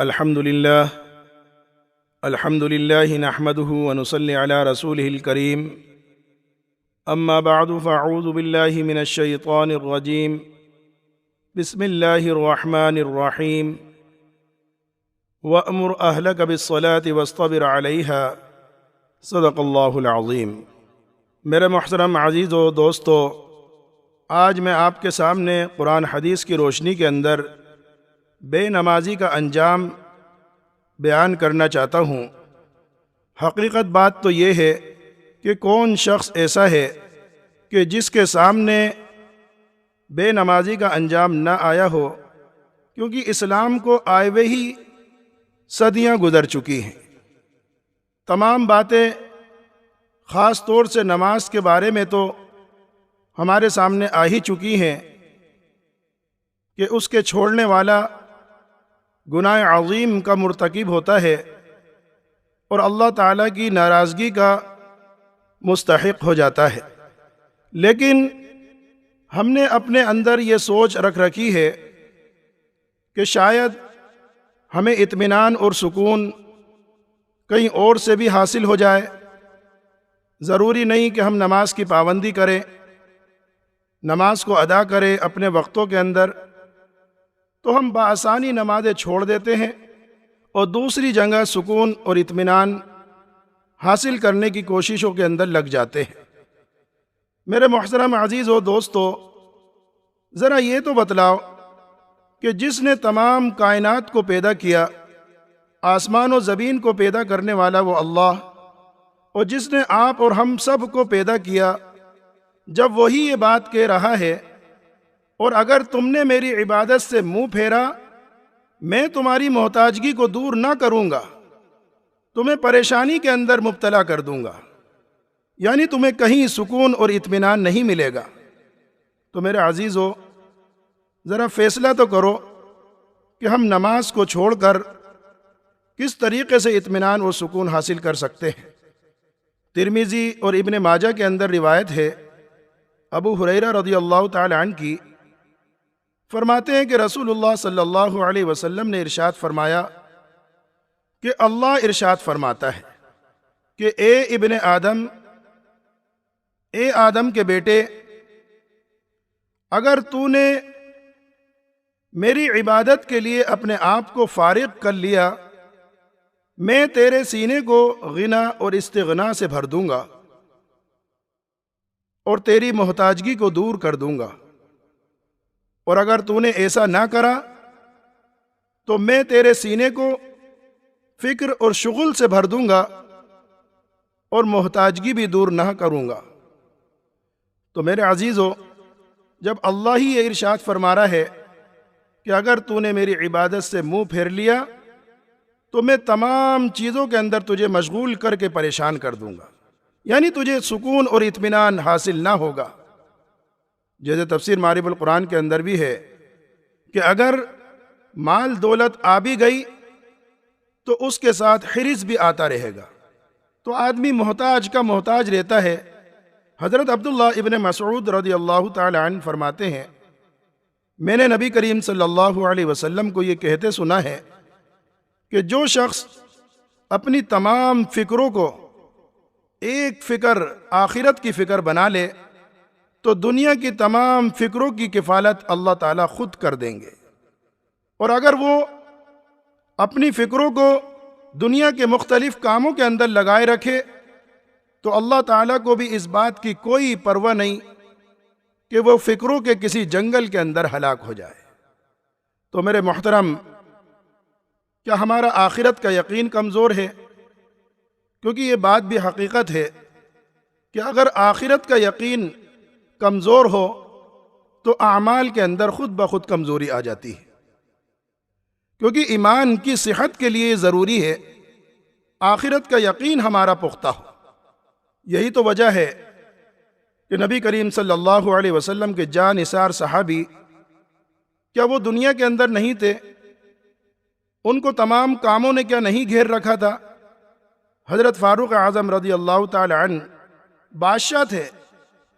الحمد لله نحمده ونصلي على رسوله الكريم اما بعد فاعوذ بالله من الشيطان الرجيم بسم الله الرحمن الرحيم وأمر أهلك بالصلاة واصطبر عليها صدق اللہ العظیم۔ میرے محترم عزیز و دوستو، آج میں آپ کے سامنے قرآن حدیث کی روشنی کے اندر بے نمازی کا انجام بیان کرنا چاہتا ہوں۔ حقیقت بات تو یہ ہے کہ کون شخص ایسا ہے کہ جس کے سامنے بے نمازی کا انجام نہ آیا ہو، کیونکہ اسلام کو آئے ہوئے ہی صدیاں گزر چکی ہیں۔ تمام باتیں خاص طور سے نماز کے بارے میں تو ہمارے سامنے آ ہی چکی ہیں کہ اس کے چھوڑنے والا گناہ عظیم کا مرتکب ہوتا ہے اور اللہ تعالیٰ کی ناراضگی کا مستحق ہو جاتا ہے۔ لیکن ہم نے اپنے اندر یہ سوچ رکھ رکھی ہے کہ شاید ہمیں اطمینان اور سکون کہیں اور سے بھی حاصل ہو جائے۔ ضروری نہیں کہ ہم نماز کی پابندی کریں، نماز کو ادا کریں اپنے وقتوں کے اندر، تو ہم بآسانی نمازیں چھوڑ دیتے ہیں اور دوسری جگہ سکون اور اطمینان حاصل کرنے کی کوششوں کے اندر لگ جاتے ہیں۔ میرے محترم عزیز و دوستو، ذرا یہ تو بتلاؤ کہ جس نے تمام کائنات کو پیدا کیا، آسمان و زمین کو پیدا کرنے والا وہ اللہ، اور جس نے آپ اور ہم سب کو پیدا کیا، جب وہی یہ بات کہہ رہا ہے اور اگر تم نے میری عبادت سے منہ پھیرا، میں تمہاری محتاجگی کو دور نہ کروں گا، تمہیں پریشانی کے اندر مبتلا کر دوں گا، یعنی تمہیں کہیں سکون اور اطمینان نہیں ملے گا، تو میرے عزیزو ذرا فیصلہ تو کرو کہ ہم نماز کو چھوڑ کر کس طریقے سے اطمینان اور سکون حاصل کر سکتے ہیں۔ ترمذی اور ابن ماجہ کے اندر روایت ہے، ابو ہریرہ رضی اللہ تعالی عنہ کی، فرماتے ہیں کہ رسول اللہ صلی اللہ علیہ وسلم نے ارشاد فرمایا کہ اللہ ارشاد فرماتا ہے کہ اے آدم کے بیٹے، اگر تو نے میری عبادت کے لیے اپنے آپ کو فارغ کر لیا، میں تیرے سینے کو غنا اور استغنا سے بھر دوں گا اور تیری محتاجگی کو دور کر دوں گا، اور اگر تو نے ایسا نہ کرا تو میں تیرے سینے کو فکر اور شغل سے بھر دوں گا اور محتاجگی بھی دور نہ کروں گا۔ تو میرے عزیزو، جب اللہ ہی یہ ارشاد فرما رہا ہے کہ اگر تو نے میری عبادت سے منہ پھیر لیا تو میں تمام چیزوں کے اندر تجھے مشغول کر کے پریشان کر دوں گا، یعنی تجھے سکون اور اطمینان حاصل نہ ہوگا۔ جیسے تفسیر معارف القرآن کے اندر بھی ہے کہ اگر مال دولت آ بھی گئی تو اس کے ساتھ حرص بھی آتا رہے گا، تو آدمی محتاج کا محتاج رہتا ہے۔ حضرت عبداللہ ابن مسعود رضی اللہ تعالی عنہ فرماتے ہیں، میں نے نبی کریم صلی اللہ علیہ وسلم کو یہ کہتے سنا ہے کہ جو شخص اپنی تمام فکروں کو ایک فکر آخرت کی فکر بنا لے تو دنیا کی تمام فکروں کی کفالت اللہ تعالیٰ خود کر دیں گے، اور اگر وہ اپنی فکروں کو دنیا کے مختلف کاموں کے اندر لگائے رکھے تو اللہ تعالیٰ کو بھی اس بات کی کوئی پرواہ نہیں کہ وہ فکروں کے کسی جنگل کے اندر ہلاک ہو جائے۔ تو میرے محترم، کیا ہمارا آخرت کا یقین کمزور ہے؟ کیونکہ یہ بات بھی حقیقت ہے کہ اگر آخرت کا یقین کمزور ہو تو اعمال کے اندر خود بخود کمزوری آ جاتی ہے، کیونکہ ایمان کی صحت کے لیے ضروری ہے آخرت کا یقین ہمارا پختہ ہو۔ یہی تو وجہ ہے کہ نبی کریم صلی اللہ علیہ وسلم کے جاں نثار صحابی، کیا وہ دنیا کے اندر نہیں تھے؟ ان کو تمام کاموں نے کیا نہیں گھیر رکھا تھا؟ حضرت فاروق اعظم رضی اللہ تعالی عنہ بادشاہ تھے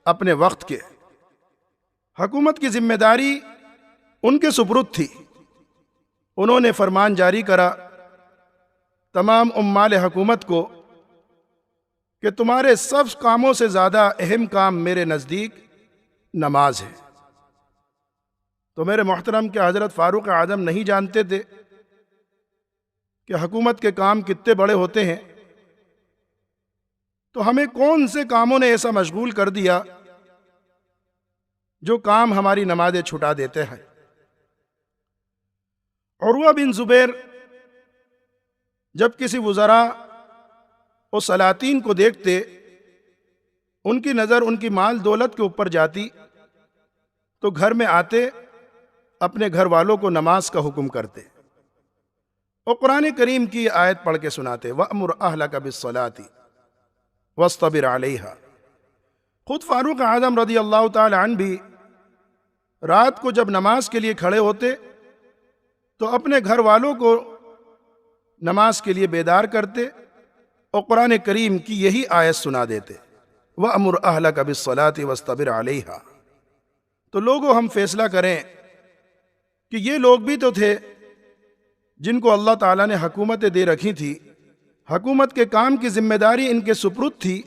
اپنے وقت کے، حکومت کی ذمہ داری ان کے سپرد تھی، انہوں نے فرمان جاری کرا تمام عمال حکومت کو کہ تمہارے سب کاموں سے زیادہ اہم کام میرے نزدیک نماز ہے۔ تو میرے محترم کہ حضرت فاروق اعظم نہیں جانتے تھے کہ حکومت کے کام کتنے بڑے ہوتے ہیں، تو ہمیں کون سے کاموں نے ایسا مشغول کر دیا جو کام ہماری نمازیں چھٹا دیتے ہیں۔ عروہ بن زبیر جب کسی وزراء اور سلاطین کو دیکھتے، ان کی نظر ان کی مال دولت کے اوپر جاتی، تو گھر میں آتے اپنے گھر والوں کو نماز کا حکم کرتے اور قرآن کریم کی آیت پڑھ کے سناتے، وَأْمُرْ أَهْلَكَ بِالصَّلَاةِ وَاصْطَبِرْ عَلَيْهَا۔ خود فاروق اعظم رضی اللہ تعالی عنہ بھی رات کو جب نماز کے لیے کھڑے ہوتے تو اپنے گھر والوں کو نماز کے لیے بیدار کرتے اور قرآن کریم کی یہی آیت سنا دیتے، وَأْمُرْ أَهْلَكَ بِالصَّلَاةِ وَاصْطَبِرْ عَلَيْهَا۔ تو لوگوں ہم فیصلہ کریں کہ یہ لوگ بھی تو تھے جن کو اللہ تعالیٰ نے حکومتیں دے رکھی تھی، حکومت کے کام کی ذمہ داری ان کے سپرد تھی،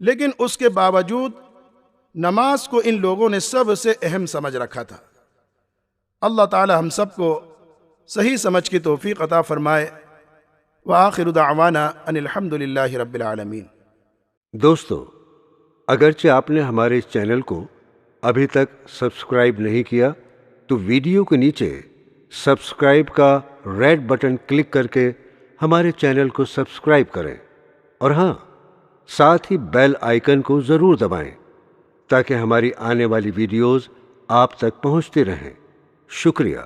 لیکن اس کے باوجود نماز کو ان لوگوں نے سب سے اہم سمجھ رکھا تھا۔ اللہ تعالیٰ ہم سب کو صحیح سمجھ کی توفیق عطا فرمائے۔ وآخر دعوانا ان الحمد للہ رب العالمین۔ دوستو، اگرچہ آپ نے ہمارے اس چینل کو ابھی تک سبسکرائب نہیں کیا تو ویڈیو کے نیچے سبسکرائب کا ریڈ بٹن کلک کر کے ہمارے چینل کو سبسکرائب کریں، اور ہاں، ساتھ ہی بیل آئیکن کو ضرور دبائیں تاکہ ہماری آنے والی ویڈیوز آپ تک پہنچتی رہیں۔ شکریہ۔